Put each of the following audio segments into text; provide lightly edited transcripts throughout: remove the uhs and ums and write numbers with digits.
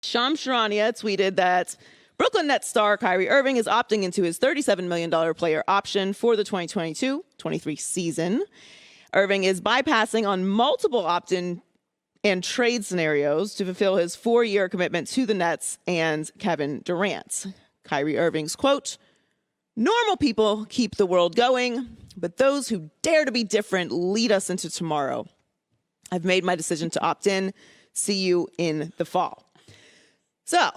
Shams Charania tweeted that Brooklyn Nets star Kyrie Irving is opting into his $37 million player option for the 2022-23 season. Irving is bypassing on multiple opt-in and trade scenarios to fulfill his 4-year commitment to the Nets and Kevin Durant. Kyrie Irving's quote, "Normal people keep the world going, but those who dare to be different lead us into tomorrow. I've made my decision to opt in. See you in the fall." So,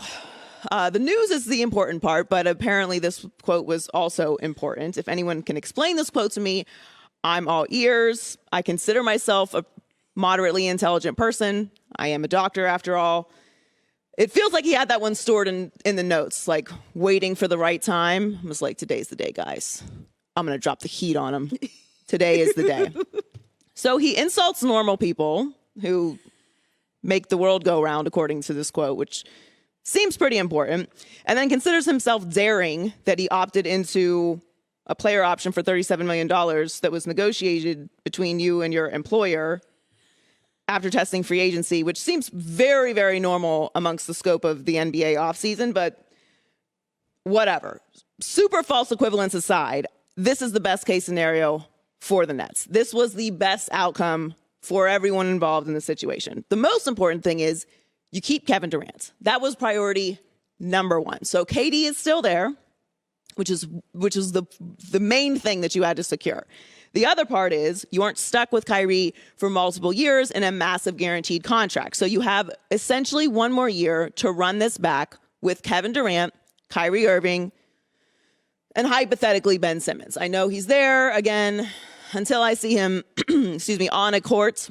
the news is the important part, but apparently this quote was also important. If anyone can explain this quote to me, I'm all ears. I consider myself a moderately intelligent person. I am a doctor, after all. It feels like he had that one stored in the notes, like waiting for the right time. I was like, today's the day, guys. I'm going to drop the heat on him. Today is the day. So he insults normal people who make the world go round, according to this quote, which seems pretty important, and then considers himself daring that he opted into a player option for $37 million that was negotiated between you and your employer after testing free agency, which seems very, very normal amongst the scope of the NBA offseason, but whatever. Super false equivalence aside, this is the best case scenario for the Nets. This was the best outcome for everyone involved in the situation. The most important thing is you keep Kevin Durant. That was priority number one. So KD is still there, which is the main thing that you had to secure. The other part is you aren't stuck with Kyrie for multiple years in a massive guaranteed contract. So you have essentially one more year to run this back with Kevin Durant, Kyrie Irving, and hypothetically Ben Simmons. I know he's there again until I see him, on a court.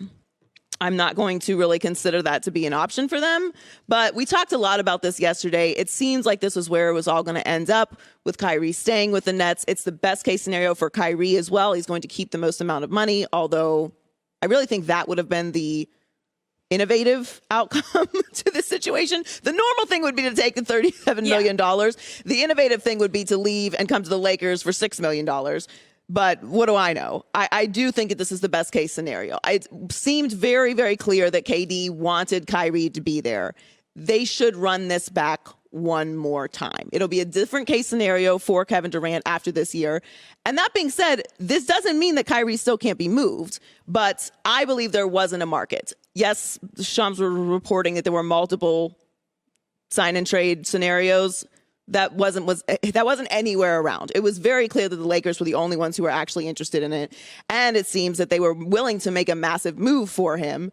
I'm not going to really consider that to be an option for them. But we talked a lot about this yesterday. It seems like this was where it was all going to end up, with Kyrie staying with the Nets. It's the best case scenario for Kyrie as well. He's going to keep the most amount of money, although I really think that would have been the innovative outcome to this situation. The normal thing would be to take the $37 million. The innovative thing would be to leave and come to the Lakers for $6 million. But what do I know? I do think that this is the best case scenario. It seemed very, very clear that KD wanted Kyrie to be there. They should run this back one more time. It'll be a different case scenario for Kevin Durant after this year. And that being said, this doesn't mean that Kyrie still can't be moved, but I believe there wasn't a market. Yes, the Shams were reporting that there were multiple sign and trade scenarios. That wasn't anywhere around. It was very clear that the Lakers were the only ones who were actually interested in it. And it seems that they were willing to make a massive move for him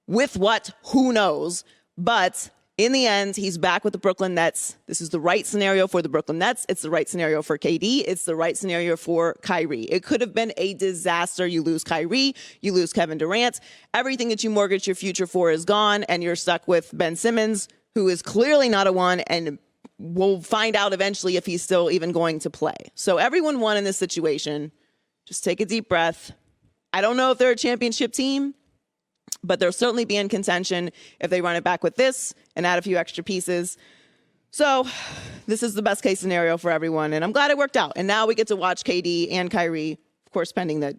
with what? Who knows? But in the end, he's back with the Brooklyn Nets. This is the right scenario for the Brooklyn Nets. It's the right scenario for KD. It's the right scenario for Kyrie. It could have been a disaster. You lose Kyrie, you lose Kevin Durant. Everything that you mortgage your future for is gone, and you're stuck with Ben Simmons, who is clearly not a one, and we'll find out eventually if he's still even going to play. So everyone won in this situation. Just take a deep breath. I don't know if they're a championship team, but they'll certainly be in contention if they run it back with this and add a few extra pieces. So this is the best case scenario for everyone, and I'm glad it worked out. And now we get to watch KD and Kyrie, of course, pending that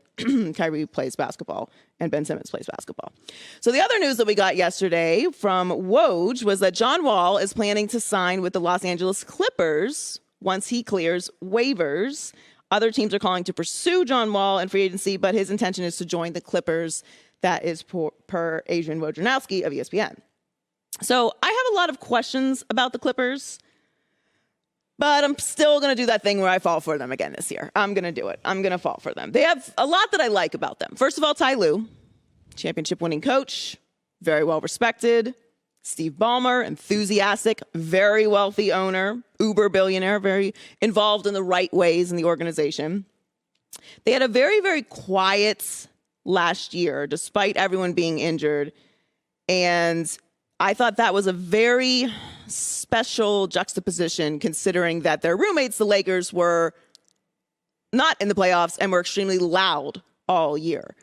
Kyrie plays basketball and Ben Simmons plays basketball. So the other news that we got yesterday from Woj was that John Wall is planning to sign with the Los Angeles Clippers once he clears waivers. Other teams are calling to pursue John Wall in free agency, but his intention is to join the Clippers. That is per Adrian Wojnarowski of ESPN. So I have a lot of questions about the Clippers, but I'm still going to do that thing where I fall for them again this year. I'm going to do it. I'm going to fall for them. They have a lot that I like about them. First of all, Ty Lue, championship-winning coach, very well-respected. Steve Ballmer, enthusiastic, very wealthy owner, uber billionaire, very involved in the right ways in the organization. They had a very, very quiet last year, despite everyone being injured. And I thought that was a very special juxtaposition, considering that their roommates, the Lakers, were not in the playoffs and were extremely loud all year.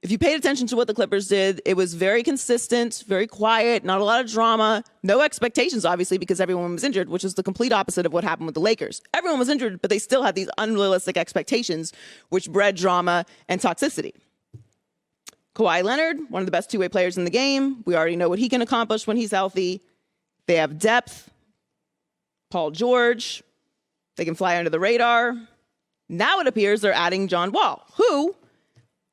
If you paid attention to what the Clippers did, it was very consistent, very quiet, not a lot of drama, no expectations, obviously, because everyone was injured, which is the complete opposite of what happened with the Lakers. Everyone was injured, but they still had these unrealistic expectations, which bred drama and toxicity. Kawhi Leonard, one of the best two-way players in the game. We already know what he can accomplish when he's healthy. They have depth. Paul George. They can fly under the radar. Now it appears they're adding John Wall, who,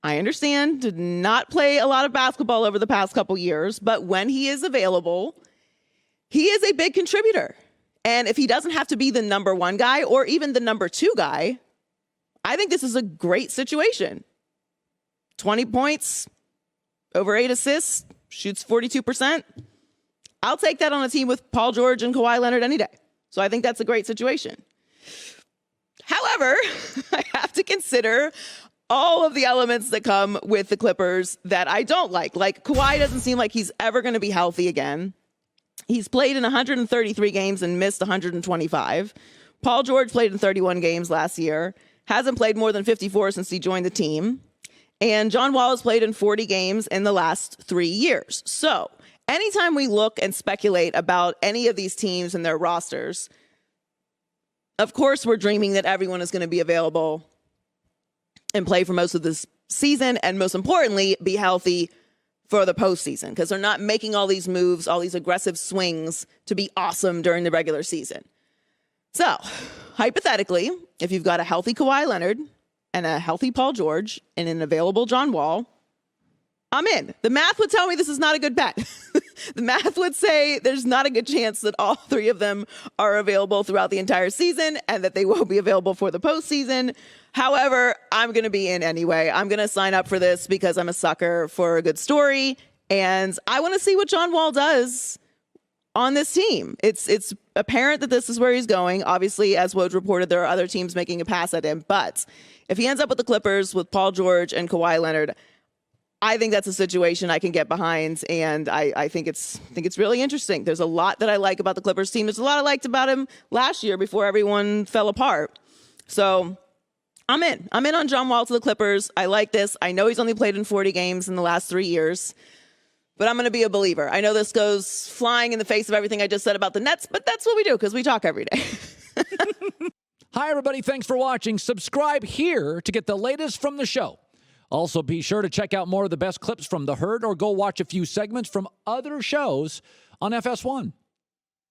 I understand, did not play a lot of basketball over the past couple years, but when he is available, he is a big contributor. And if he doesn't have to be the number one guy or even the number two guy, I think this is a great situation. 20 points, over 8 assists, shoots 42%. I'll take that on a team with Paul George and Kawhi Leonard any day. So I think that's a great situation. However, I have to consider all of the elements that come with the Clippers that I don't like. Like, Kawhi doesn't seem like he's ever going to be healthy again. He's played in 133 games and missed 125. Paul George played in 31 games last year. Hasn't played more than 54 since he joined the team. And John Wall has played in 40 games in the last 3 years. So anytime we look and speculate about any of these teams and their rosters, of course, we're dreaming that everyone is going to be available and play for most of this season, and most importantly, be healthy for the postseason, because they're not making all these moves, all these aggressive swings to be awesome during the regular season. So, hypothetically, if you've got a healthy Kawhi Leonard and a healthy Paul George and an available John Wall, I'm in. The math would tell me this is not a good bet. The math would say there's not a good chance that all three of them are available throughout the entire season and that they will be available for the postseason. However, I'm going to be in anyway. I'm going to sign up for this because I'm a sucker for a good story, and I want to see what John Wall does on this team. It's apparent that this is where he's going. Obviously, as Woj reported, there are other teams making a pass at him, but if he ends up with the Clippers with Paul George and Kawhi Leonard, I think that's a situation I can get behind, and I think it's really interesting. There's a lot that I like about the Clippers team. There's a lot I liked about him last year before everyone fell apart. So I'm in. I'm in on John Wall to the Clippers. I like this. I know he's only played in 40 games in the last 3 years, but I'm going to be a believer. I know this goes flying in the face of everything I just said about the Nets, but that's what we do because we talk every day. Hi, everybody. Thanks for watching. Subscribe here to get the latest from the show. Also, be sure to check out more of the best clips from The Herd or go watch a few segments from other shows on FS1.